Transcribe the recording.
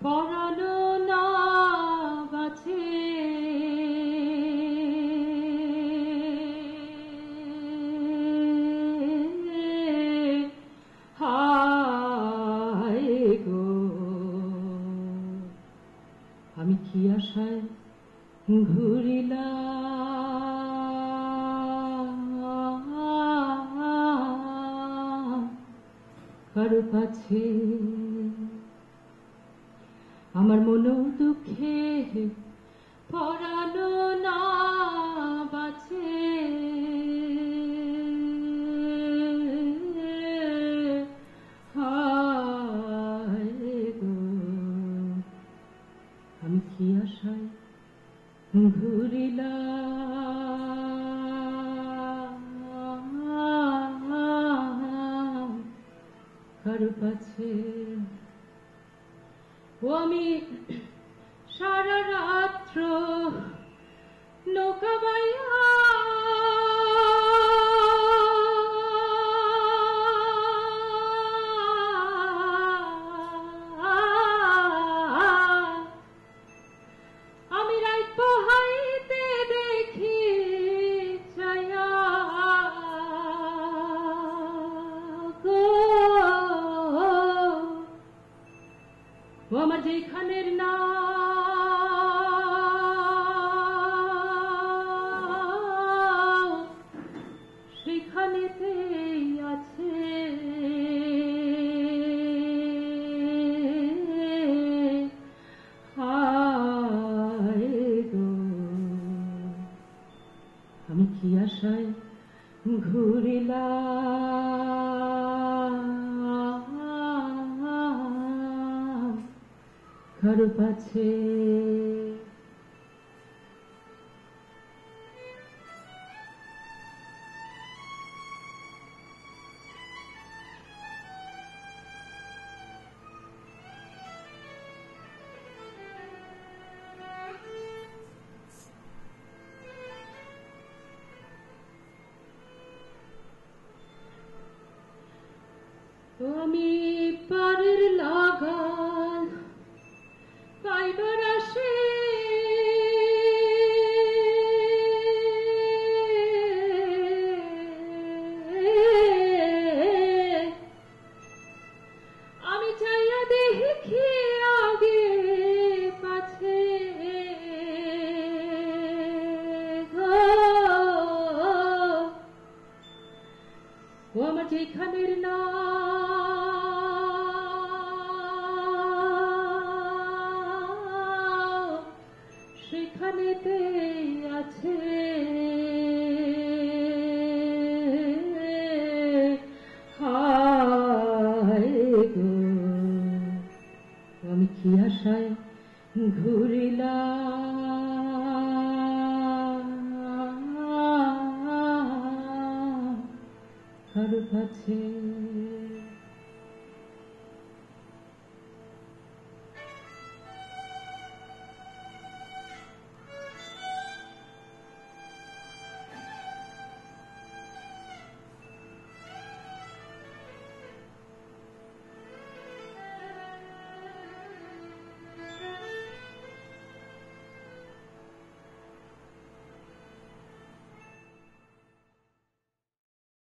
পরানো না বাছে হায় গো আমি কি আশায় ঘুরিলাম কারো কাছে আমার মন দুঃখে পরানো না বাছে হায় গো আমি কি আশায় ঘুরিলাম কারো কাছে ও আমি সারা রাত্র নৌকা বাইয়া আমি রাত পোহাইতে দেখি ছায়া গো ও আমার যেখানের না সেখানেতে আছে হায় গো আমি কি আশায় ঘুরিলাম কারো কাছে আমি পারের লাগান পাইবার আসে আমি চাইয়া দেখি আগে পাছে ও আমার যেখানের না সেখানেতে আছে হায় গো আমি কি আশায় ঘুরিলাম কারো কাছে